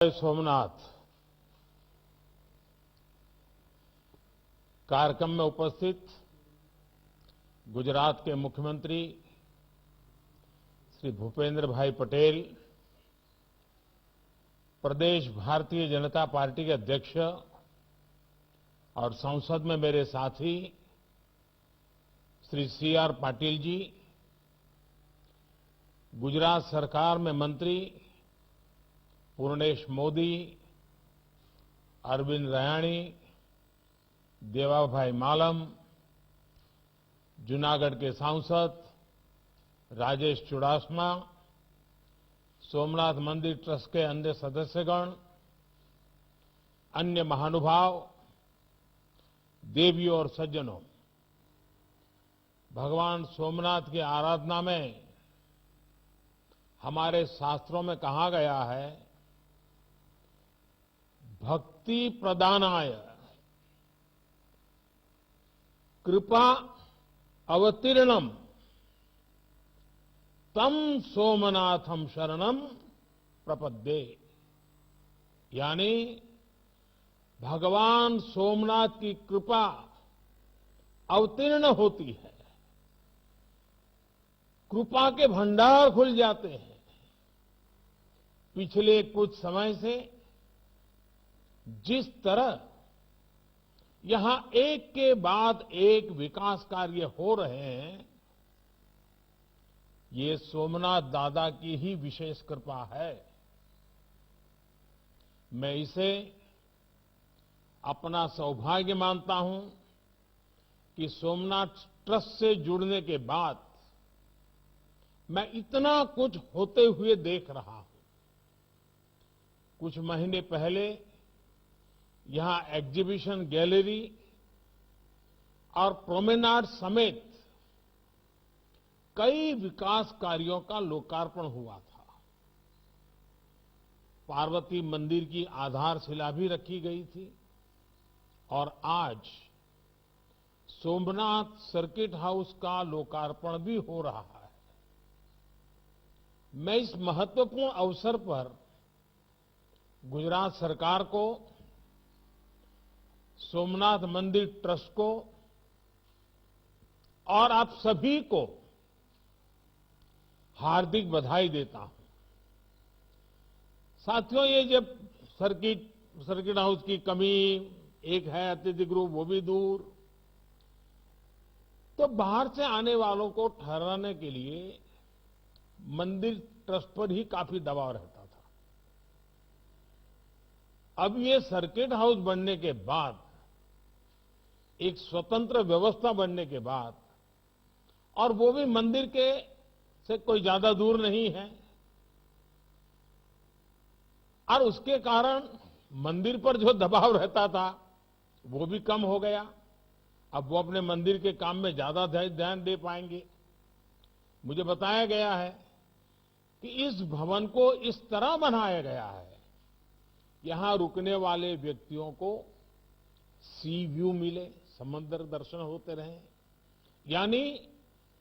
सोमनाथ कार्यक्रम में उपस्थित गुजरात के मुख्यमंत्री श्री भूपेंद्र भाई पटेल, प्रदेश भारतीय जनता पार्टी के अध्यक्ष और संसद में मेरे साथी श्री सी.आर. पाटिल जी, गुजरात सरकार में मंत्री पूर्णेश मोदी, अरविंद रयाणी, देवाभाई मालम, जूनागढ़ के सांसद राजेश चुडासमा, सोमनाथ मंदिर ट्रस्ट के अन्य सदस्यगण, अन्य महानुभाव, देवियों और सज्जनों, भगवान सोमनाथ की आराधना में हमारे शास्त्रों में कहा गया है, भक्ति प्रदानाय कृपा अवतीर्णम तम सोमनाथम शरणम प्रपद्ये। यानी भगवान सोमनाथ की कृपा अवतीर्ण होती है, कृपा के भंडार खुल जाते हैं। पिछले कुछ समय से जिस तरह यहां एक के बाद एक विकास कार्य हो रहे हैं, ये सोमनाथ दादा की ही विशेष कृपा है। मैं इसे अपना सौभाग्य मानता हूं कि सोमनाथ ट्रस्ट से जुड़ने के बाद मैं इतना कुछ होते हुए देख रहा हूं। कुछ महीने पहले यहां एग्जीबिशन गैलरी और प्रोमेनाड समेत कई विकास कार्यों का लोकार्पण हुआ था। पार्वती मंदिर की आधारशिला भी रखी गई थी और आज सोमनाथ सर्किट हाउस का लोकार्पण भी हो रहा है। मैं इस महत्वपूर्ण अवसर पर गुजरात सरकार को, सोमनाथ मंदिर ट्रस्ट को और आप सभी को हार्दिक बधाई देता हूं। साथियों, ये जब सर्किट हाउस की कमी, एक है अतिथि गृह वो भी दूर, तो बाहर से आने वालों को ठहराने के लिए मंदिर ट्रस्ट पर ही काफी दबाव रहता था। अब ये सर्किट हाउस बनने के बाद, एक स्वतंत्र व्यवस्था बनने के बाद, और वो भी मंदिर के से कोई ज्यादा दूर नहीं है, और उसके कारण मंदिर पर जो दबाव रहता था वो भी कम हो गया। अब वो अपने मंदिर के काम में ज्यादा ध्यान दे पाएंगे। मुझे बताया गया है कि इस भवन को इस तरह बनाया गया है, यहां रुकने वाले व्यक्तियों को सी व्यू मिले, समंदर दर्शन होते रहे। यानी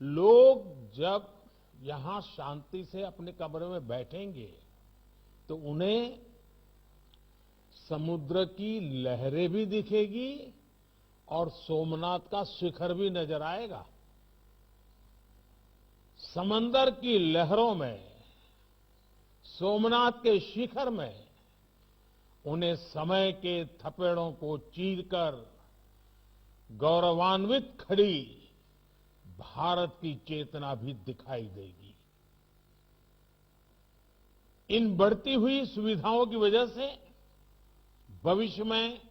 लोग जब यहां शांति से अपने कमरे में बैठेंगे तो उन्हें समुद्र की लहरें भी दिखेगी और सोमनाथ का शिखर भी नजर आएगा। समंदर की लहरों में, सोमनाथ के शिखर में उन्हें समय के थपेड़ों को चीरकर गौरवान्वित खड़ी भारत की चेतना भी दिखाई देगी। इन बढ़ती हुई सुविधाओं की वजह से भविष्य में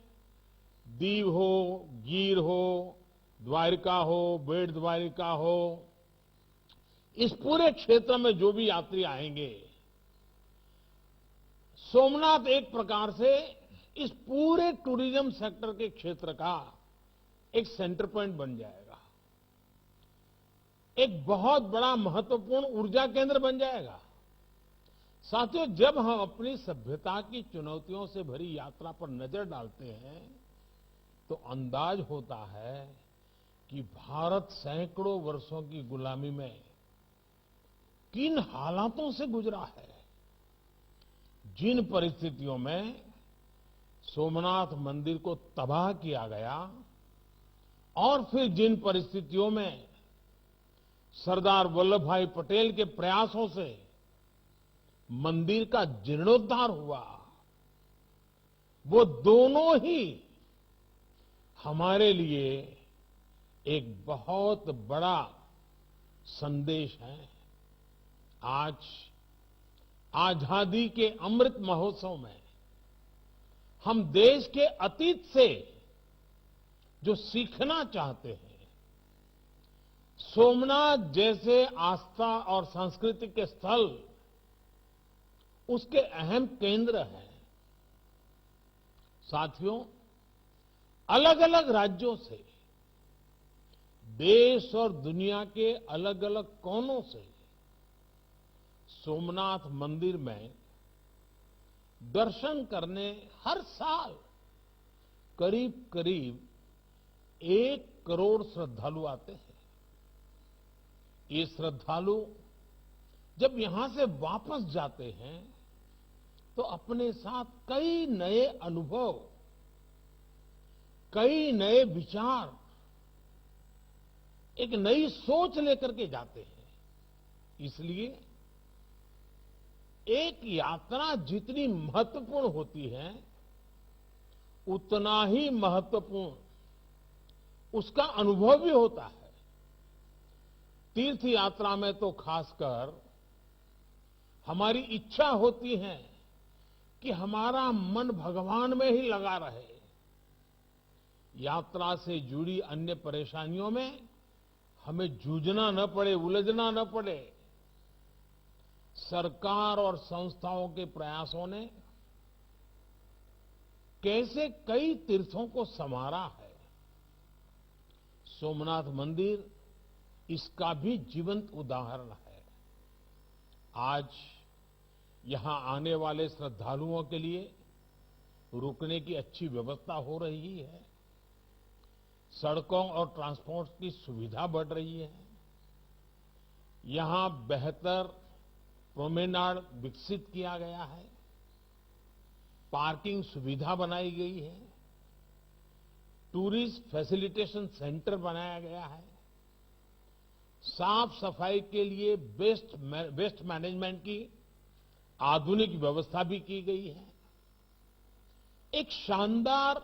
दीव हो, गीर हो, द्वारिका हो, बेट द्वारिका हो, इस पूरे क्षेत्र में जो भी यात्री आएंगे, सोमनाथ एक प्रकार से इस पूरे टूरिज्म सेक्टर के क्षेत्र का एक सेंटर पॉइंट बन जाएगा, एक बहुत बड़ा महत्वपूर्ण ऊर्जा केंद्र बन जाएगा। साथियों, जब हम अपनी सभ्यता की चुनौतियों से भरी यात्रा पर नजर डालते हैं तो अंदाज होता है कि भारत सैकड़ों वर्षों की गुलामी में किन हालातों से गुजरा है। जिन परिस्थितियों में सोमनाथ मंदिर को तबाह किया गया और फिर जिन परिस्थितियों में सरदार वल्लभ भाई पटेल के प्रयासों से मंदिर का जीर्णोद्धार हुआ, वो दोनों ही हमारे लिए एक बहुत बड़ा संदेश है। आज आजादी के अमृत महोत्सव में हम देश के अतीत से जो सीखना चाहते हैं, सोमनाथ जैसे आस्था और संस्कृति के स्थल उसके अहम केंद्र हैं। साथियों, अलग अलग राज्यों से, देश और दुनिया के अलग अलग कोनों से सोमनाथ मंदिर में दर्शन करने हर साल करीब करीब 1 करोड़ श्रद्धालु आते हैं। ये श्रद्धालु जब यहां से वापस जाते हैं तो अपने साथ कई नए अनुभव, कई नए विचार, एक नई सोच लेकर के जाते हैं। इसलिए एक यात्रा जितनी महत्वपूर्ण होती है, उतना ही महत्वपूर्ण उसका अनुभव भी होता है। तीर्थ यात्रा में तो खासकर हमारी इच्छा होती है कि हमारा मन भगवान में ही लगा रहे। यात्रा से जुड़ी अन्य परेशानियों में हमें जूझना न पड़े, उलझना न पड़े। सरकार और संस्थाओं के प्रयासों ने कैसे कई तीर्थों को संवारा है, सोमनाथ मंदिर इसका भी जीवंत उदाहरण है। आज यहां आने वाले श्रद्धालुओं के लिए रुकने की अच्छी व्यवस्था हो रही है, सड़कों और ट्रांसपोर्ट की सुविधा बढ़ रही है, यहां बेहतर प्रोमेनाड विकसित किया गया है, पार्किंग सुविधा बनाई गई है, टूरिस्ट फैसिलिटेशन सेंटर बनाया गया है, साफ सफाई के लिए वेस्ट मैनेजमेंट की आधुनिक व्यवस्था भी की गई है। एक शानदार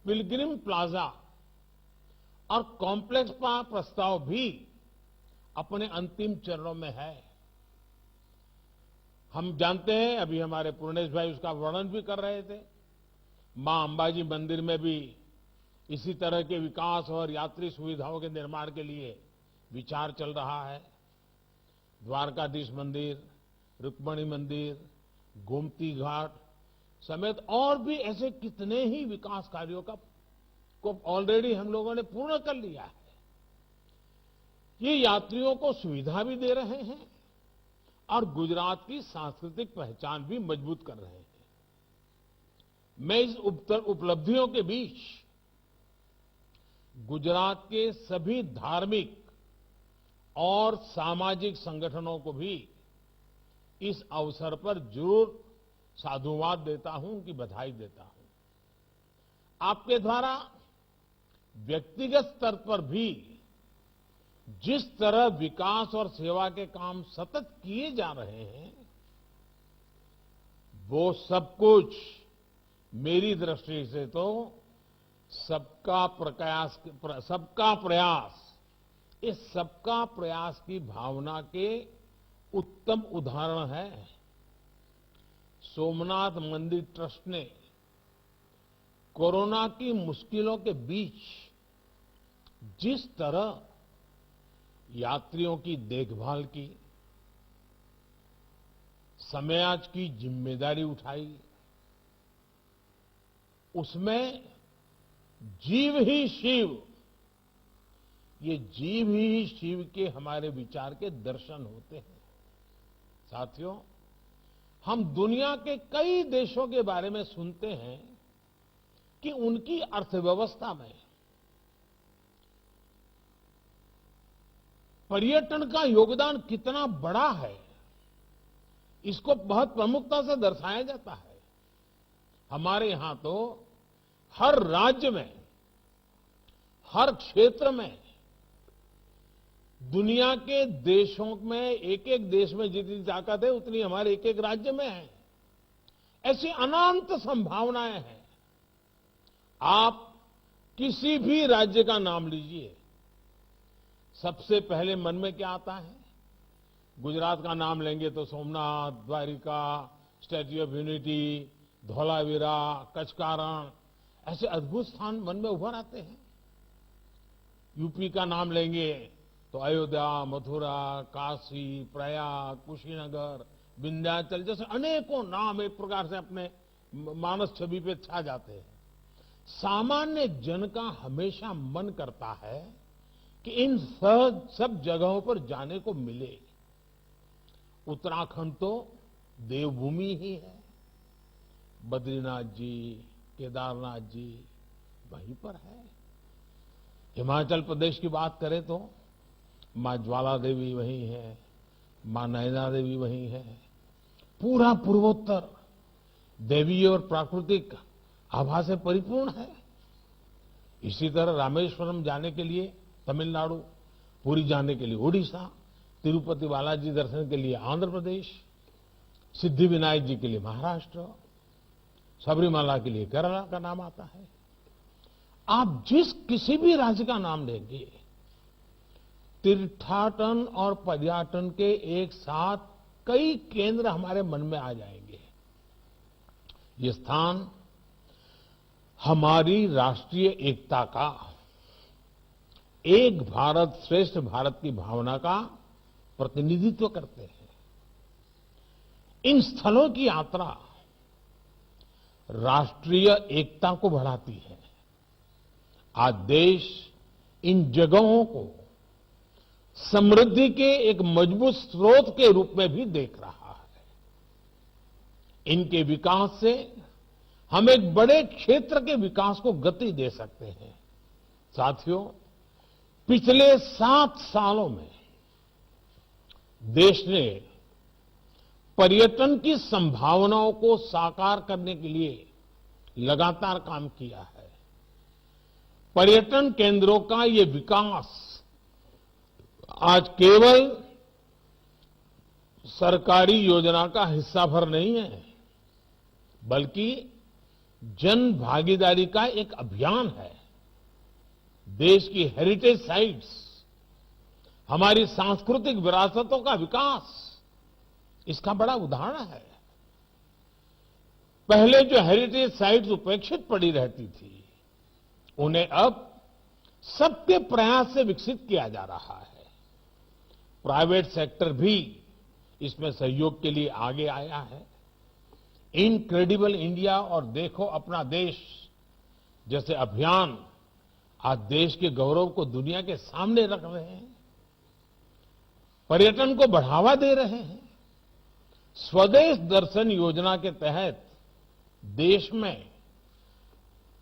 पिलग्रिम प्लाजा और कॉम्प्लेक्स का प्रस्ताव भी अपने अंतिम चरणों में है। हम जानते हैं, अभी हमारे पूर्णेश भाई उसका वर्णन भी कर रहे थे, मां अंबाजी मंदिर में भी इसी तरह के विकास और यात्री सुविधाओं के निर्माण के लिए विचार चल रहा है। द्वारकाधीश मंदिर, रुक्मणी मंदिर, गोमती घाट समेत और भी ऐसे कितने ही विकास कार्यों को ऑलरेडी हम लोगों ने पूर्ण कर लिया है। ये यात्रियों को सुविधा भी दे रहे हैं और गुजरात की सांस्कृतिक पहचान भी मजबूत कर रहे हैं। मैं इस उपलब्धियों के बीच गुजरात के सभी धार्मिक और सामाजिक संगठनों को भी इस अवसर पर जरूर साधुवाद देता हूं, उनकी बधाई देता हूं। आपके द्वारा व्यक्तिगत स्तर पर भी जिस तरह विकास और सेवा के काम सतत किए जा रहे हैं, वो सब कुछ मेरी दृष्टि से तो सबका प्रयास, इस सबका प्रयास की भावना के उत्तम उदाहरण है। सोमनाथ मंदिर ट्रस्ट ने कोरोना की मुश्किलों के बीच जिस तरह यात्रियों की देखभाल की, समाज की जिम्मेदारी उठाई, उसमें जीव ही शिव, ये जीव ही शिव के हमारे विचार के दर्शन होते हैं। साथियों, हम दुनिया के कई देशों के बारे में सुनते हैं कि उनकी अर्थव्यवस्था में पर्यटन का योगदान कितना बड़ा है। इसको बहुत प्रमुखता से दर्शाया जाता है। हमारे यहां तो हर राज्य में, हर क्षेत्र में, दुनिया के देशों में, एक एक देश में जितनी ताकत है उतनी हमारे एक एक राज्य में है। ऐसी अनंत संभावनाएं हैं। आप किसी भी राज्य का नाम लीजिए, सबसे पहले मन में क्या आता है? गुजरात का नाम लेंगे तो Somnath, Dwarka, statue of unity, Dholavira, कचकारण, ऐसे अद्भुत स्थान मन में उभर आते हैं। यूपी का नाम लेंगे तो अयोध्या, मथुरा, काशी, प्रयाग, कुशीनगर, विंध्याचल जैसे अनेकों नाम एक प्रकार से अपने मानस छवि पे छा जाते हैं। सामान्य जन का हमेशा मन करता है कि इन सब जगहों पर जाने को मिले। उत्तराखंड तो देवभूमि ही है। बद्रीनाथ जी, केदारनाथ जी वहीं पर है। हिमाचल प्रदेश की बात करें तो मां ज्वाला देवी वहीं है, मां नैना देवी वहीं है। पूरा पूर्वोत्तर दैवीय और प्राकृतिक आभा से परिपूर्ण है। इसी तरह रामेश्वरम जाने के लिए तमिलनाडु, पुरी जाने के लिए ओडिशा, तिरुपति बालाजी दर्शन के लिए आंध्र प्रदेश, सिद्धि विनायक जी के लिए महाराष्ट्र, सबरीमाला के लिए केरला का नाम आता है। आप जिस किसी भी राज्य का नाम लेंगे, तीर्थाटन और पर्यटन के एक साथ कई केंद्र हमारे मन में आ जाएंगे। ये स्थान हमारी राष्ट्रीय एकता का, एक भारत श्रेष्ठ भारत की भावना का प्रतिनिधित्व करते हैं। इन स्थलों की यात्रा राष्ट्रीय एकता को बढ़ाती है। आज देश इन जगहों को समृद्धि के एक मजबूत स्रोत के रूप में भी देख रहा है। इनके विकास से हम एक बड़े क्षेत्र के विकास को गति दे सकते हैं। साथियों, पिछले 7 सालों में देश ने पर्यटन की संभावनाओं को साकार करने के लिए लगातार काम किया है। पर्यटन केंद्रों का ये विकास आज केवल सरकारी योजना का हिस्सा भर नहीं है, बल्कि जन भागीदारी का एक अभियान है। देश की हेरिटेज साइट्स, हमारी सांस्कृतिक विरासतों का विकास इसका बड़ा उदाहरण है। पहले जो हेरिटेज साइट्स उपेक्षित पड़ी रहती थी, उन्हें अब सबके प्रयास से विकसित किया जा रहा है। प्राइवेट सेक्टर भी इसमें सहयोग के लिए आगे आया है। इनक्रेडिबल इंडिया और देखो अपना देश जैसे अभियान आज देश के गौरव को दुनिया के सामने रख रहे हैं, पर्यटन को बढ़ावा दे रहे हैं। स्वदेश दर्शन योजना के तहत देश में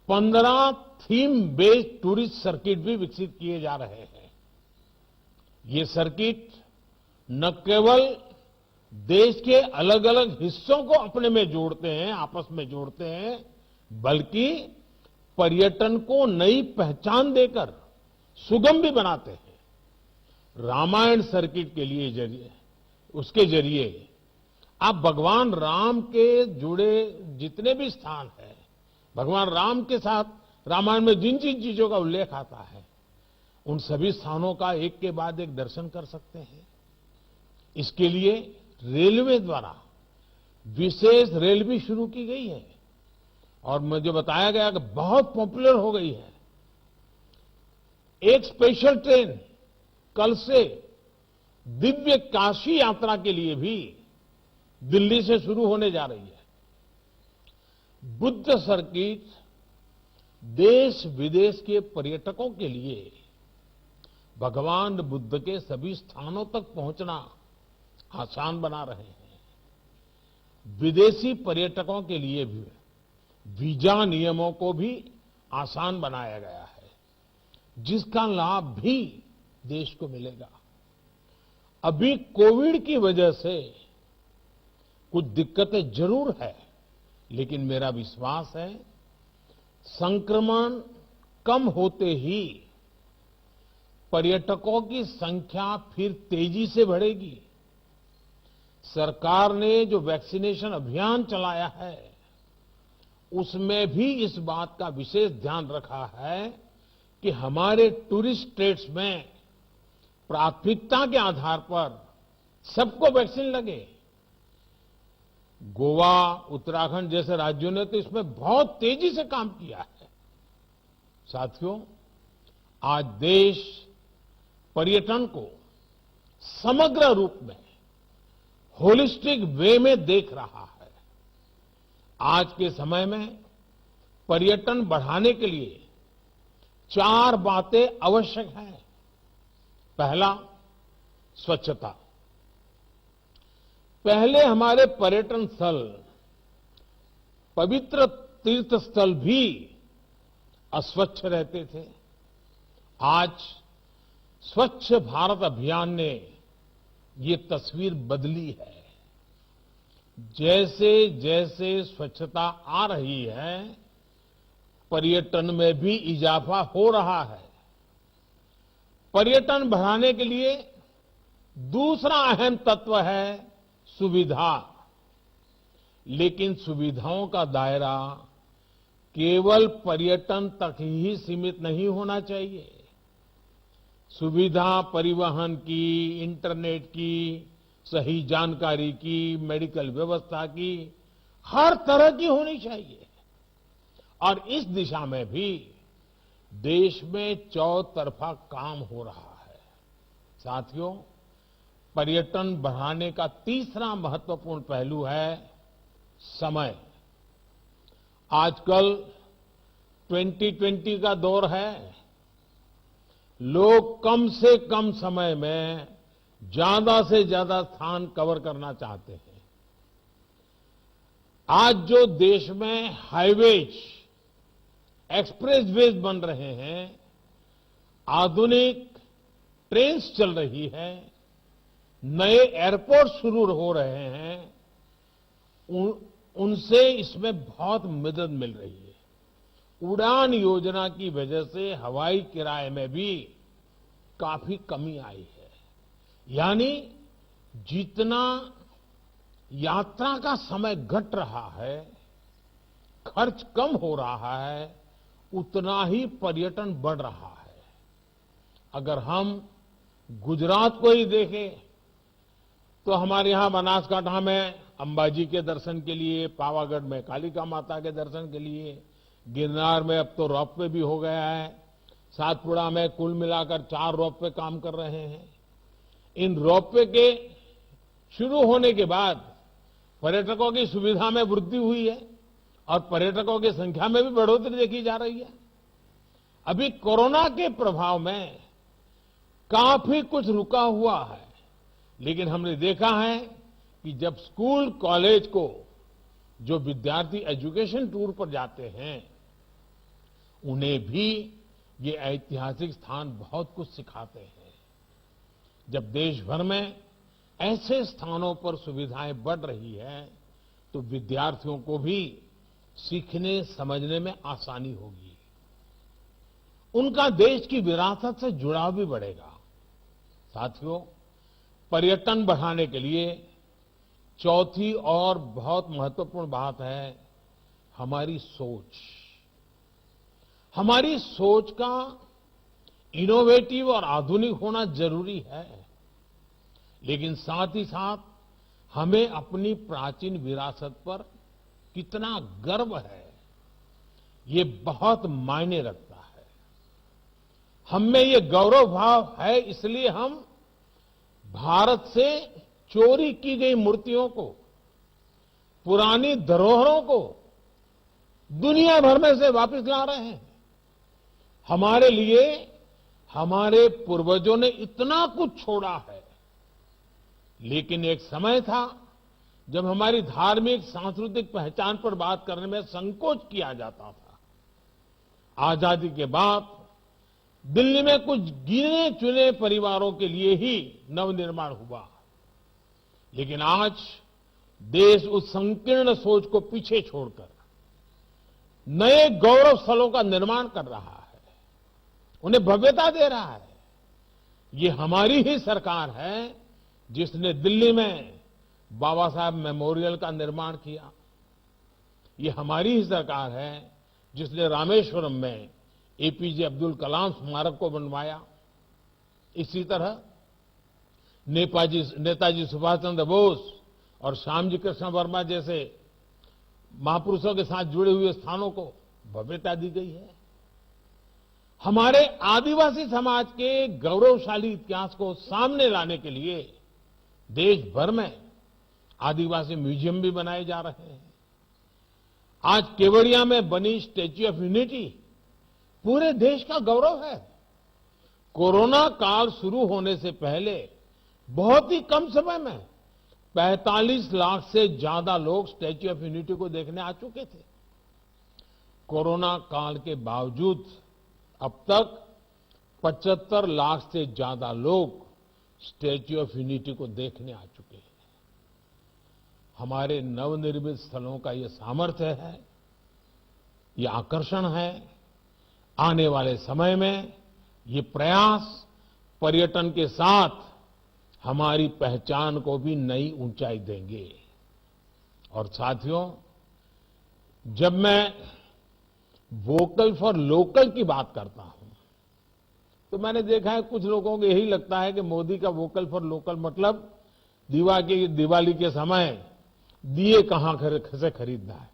15 थीम बेस्ड टूरिस्ट सर्किट भी विकसित किए जा रहे हैं। ये सर्किट न केवल देश के अलग अलग हिस्सों को अपने में जोड़ते हैं, आपस में जोड़ते हैं, बल्कि पर्यटन को नई पहचान देकर सुगम भी बनाते हैं। रामायण सर्किट के लिए जरिए उसके जरिए आप भगवान राम के जुड़े जितने भी स्थान हैं, भगवान राम के साथ रामायण में जिन जिन चीजों का उल्लेख आता है, उन सभी स्थानों का एक के बाद एक दर्शन कर सकते हैं। इसके लिए रेलवे द्वारा विशेष रेल भी शुरू की गई है और मुझे बताया गया कि बहुत पॉपुलर हो गई है। एक स्पेशल ट्रेन कल से दिव्य काशी यात्रा के लिए भी दिल्ली से शुरू होने जा रही है। बुद्ध सर्किट देश विदेश के पर्यटकों के लिए भगवान बुद्ध के सभी स्थानों तक पहुंचना आसान बना रहे हैं। विदेशी पर्यटकों के लिए भी वीजा नियमों को भी आसान बनाया गया है, जिसका लाभ भी देश को मिलेगा। अभी कोविड की वजह से कुछ दिक्कतें जरूर है, लेकिन मेरा विश्वास है संक्रमण कम होते ही पर्यटकों की संख्या फिर तेजी से बढ़ेगी। सरकार ने जो वैक्सीनेशन अभियान चलाया है, उसमें भी इस बात का विशेष ध्यान रखा है कि हमारे टूरिस्ट स्टेट्स में प्राथमिकता के आधार पर सबको वैक्सीन लगे। गोवा, उत्तराखंड जैसे राज्यों ने तो इसमें बहुत तेजी से काम किया है। साथियों, आज देश पर्यटन को समग्र रूप में होलिस्टिक वे में देख रहा है। आज के समय में पर्यटन बढ़ाने के लिए 4 बातें आवश्यक हैं। पहला, स्वच्छता। पहले हमारे पर्यटन स्थल, पवित्र तीर्थ स्थल भी अस्वच्छ रहते थे। आज स्वच्छ भारत अभियान ने ये तस्वीर बदली है। जैसे जैसे स्वच्छता आ रही है, पर्यटन में भी इजाफा हो रहा है। पर्यटन बढ़ाने के लिए दूसरा अहम तत्व है सुविधा। लेकिन सुविधाओं का दायरा केवल पर्यटन तक ही सीमित नहीं होना चाहिए। सुविधा परिवहन की, इंटरनेट की, सही जानकारी की, मेडिकल व्यवस्था की, हर तरह की होनी चाहिए। और इस दिशा में भी देश में चौतरफा काम हो रहा है। साथियों, पर्यटन बढ़ाने का तीसरा महत्वपूर्ण पहलू है समय। आजकल 2020 का दौर है। लोग कम से कम समय में ज्यादा से ज्यादा स्थान कवर करना चाहते हैं। आज जो देश में हाईवेज, एक्सप्रेसवेज बन रहे हैं, आधुनिक ट्रेन्स चल रही है, नए एयरपोर्ट शुरू हो रहे हैं, उनसे इसमें बहुत मदद मिल रही है। उड़ान योजना की वजह से हवाई किराए में भी काफी कमी आई है। यानी जितना यात्रा का समय घट रहा है, खर्च कम हो रहा है, उतना ही पर्यटन बढ़ रहा है। अगर हम गुजरात को ही देखें तो हमारे यहां बनासकांठा में अंबाजी के दर्शन के लिए, पावागढ़ में कालिका माता के दर्शन के लिए, गिरनार में अब तो रोपवे भी हो गया है, सातपुड़ा में कुल मिलाकर 4 रोपवे काम कर रहे हैं। इन रोपवे के शुरू होने के बाद पर्यटकों की सुविधा में वृद्धि हुई है और पर्यटकों की संख्या में भी बढ़ोतरी देखी जा रही है। अभी कोरोना के प्रभाव में काफी कुछ रुका हुआ है, लेकिन हमने देखा है कि जब स्कूल कॉलेज को जो विद्यार्थी एजुकेशन टूर पर जाते हैं, उन्हें भी ये ऐतिहासिक स्थान बहुत कुछ सिखाते हैं। जब देश भर में ऐसे स्थानों पर सुविधाएं बढ़ रही है, तो विद्यार्थियों को भी सीखने समझने में आसानी होगी। उनका देश की विरासत से जुड़ाव भी बढ़ेगा। साथियों, पर्यटन बढ़ाने के लिए चौथी और बहुत महत्वपूर्ण बात है हमारी सोच। हमारी सोच का इनोवेटिव और आधुनिक होना जरूरी है, लेकिन साथ ही साथ हमें अपनी प्राचीन विरासत पर कितना गर्व है, ये बहुत मायने रखता है। हम में ये गौरव भाव है, इसलिए हम भारत से चोरी की गई मूर्तियों को, पुरानी धरोहरों को दुनिया भर में से वापस ला रहे हैं। हमारे लिए हमारे पूर्वजों ने इतना कुछ छोड़ा है, लेकिन एक समय था जब हमारी धार्मिक सांस्कृतिक पहचान पर बात करने में संकोच किया जाता था। आजादी के बाद दिल्ली में कुछ गिने चुने परिवारों के लिए ही नवनिर्माण हुआ, लेकिन आज देश उस संकीर्ण सोच को पीछे छोड़कर नए गौरव स्थलों का निर्माण कर रहा है, उन्हें भव्यता दे रहा है। ये हमारी ही सरकार है जिसने दिल्ली में बाबा साहब मेमोरियल का निर्माण किया। ये हमारी ही सरकार है जिसने रामेश्वरम में एपीजे अब्दुल कलाम स्मारक को बनवाया। इसी तरह नेताजी सुभाष चंद्र बोस और श्यामजी कृष्ण वर्मा जैसे महापुरुषों के साथ जुड़े हुए स्थानों को भव्यता दी गई है। हमारे आदिवासी समाज के गौरवशाली इतिहास को सामने लाने के लिए देश भर में आदिवासी म्यूजियम भी बनाए जा रहे हैं। आज केवड़िया में बनी स्टैच्यू ऑफ यूनिटी पूरे देश का गौरव है। कोरोना काल शुरू होने से पहले बहुत ही कम समय में 45 लाख से ज्यादा लोग स्टैच्यू ऑफ यूनिटी को देखने आ चुके थे। कोरोना काल के बावजूद अब तक 75 लाख से ज्यादा लोग स्टैच्यू ऑफ यूनिटी को देखने आ चुके हैं। हमारे नवनिर्मित स्थलों का ये सामर्थ्य है, ये आकर्षण है। आने वाले समय में ये प्रयास पर्यटन के साथ हमारी पहचान को भी नई ऊंचाई देंगे। और साथियों, जब मैं वोकल फॉर लोकल की बात करता हूं तो मैंने देखा है कुछ लोगों को यही लगता है कि मोदी का वोकल फॉर लोकल मतलब दिवाली के समय दिए कहां से खरीदना है।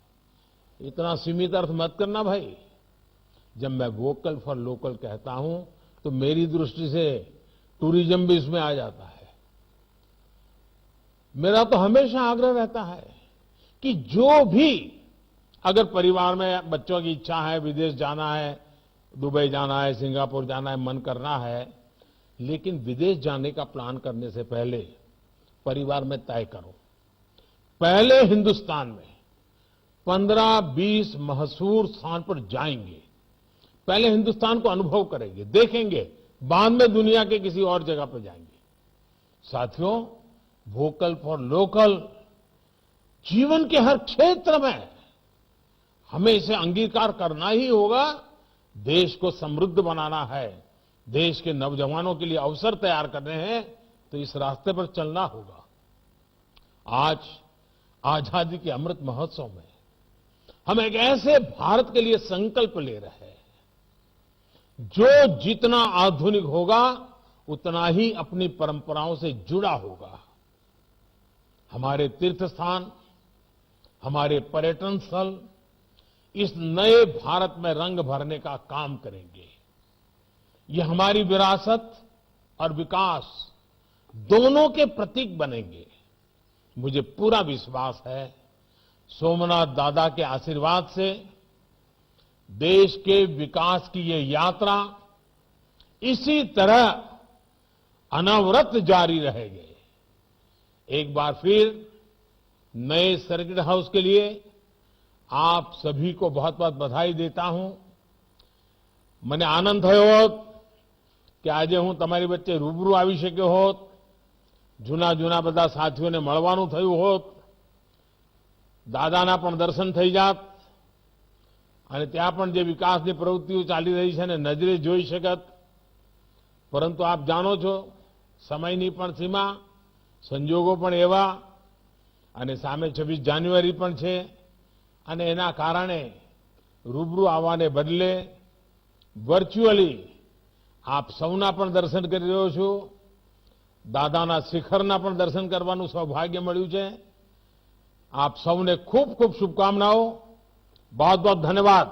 इतना सीमित अर्थ मत करना भाई। जब मैं वोकल फॉर लोकल कहता हूं तो मेरी दृष्टि से टूरिज्म भी इसमें आ जाता है। मेरा तो हमेशा आग्रह रहता है कि जो भी अगर परिवार में बच्चों की इच्छा है, विदेश जाना है, दुबई जाना है, सिंगापुर जाना है, मन करना है, लेकिन विदेश जाने का प्लान करने से पहले परिवार में तय करो। पहले हिंदुस्तान में 15-20 मशहूर स्थान पर जाएंगे, पहले हिंदुस्तान को अनुभव करेंगे, देखेंगे, बाद में दुनिया के किसी और जगह पर जाएंगे। साथियों, वोकल फॉर लोकल जीवन के हर क्षेत्र में हमें इसे अंगीकार करना ही होगा। देश को समृद्ध बनाना है, देश के नौजवानों के लिए अवसर तैयार करने हैं, तो इस रास्ते पर चलना होगा। आज आजादी के अमृत महोत्सव में हम एक ऐसे भारत के लिए संकल्प ले रहे हैं जो जितना आधुनिक होगा उतना ही अपनी परंपराओं से जुड़ा होगा। हमारे तीर्थ स्थान, हमारे पर्यटन स्थल इस नए भारत में रंग भरने का काम करेंगे। ये हमारी विरासत और विकास दोनों के प्रतीक बनेंगे। मुझे पूरा विश्वास है सोमनाथ दादा के आशीर्वाद से देश के विकास की ये यात्रा इसी तरह अनवरत जारी रहेगी। एक बार फिर नए सर्किट हाउस के लिए आप सभी को बहुत बहुत बधाई देता हूं। મને આનંદ થયો હોત કે આજે હું તમારી વચ્ચે રૂબરૂ આવી શક્યો હોત, જૂના જૂના બધા સાથીઓને મળવાનું થયું હોત, દાદાના પણ દર્શન થઈ જાત અને ત્યાં પણ જે વિકાસની પ્રવૃત્તિઓ ચાલી રહી છે ને નજરે જોઈ શકત। પરંતુ આપ જાણો છો સમયની પણ સીમા, સંજોગો પણ એવા અને સામે 26 જાન્યુઆરી પણ છે અને એના કારણે રૂબરૂ આવવાને બદલે વર્ચ્યુઅલી આપ સૌના પણ દર્શન કરી રહ્યો છું। દાદાના શિખરના પણ દર્શન કરવાનું સૌભાગ્ય મળ્યું છે। આપ સૌને ખૂબ ખૂબ શુભકામનાઓ। बहुत बहुत धन्यवाद।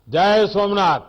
जय सोमनाथ।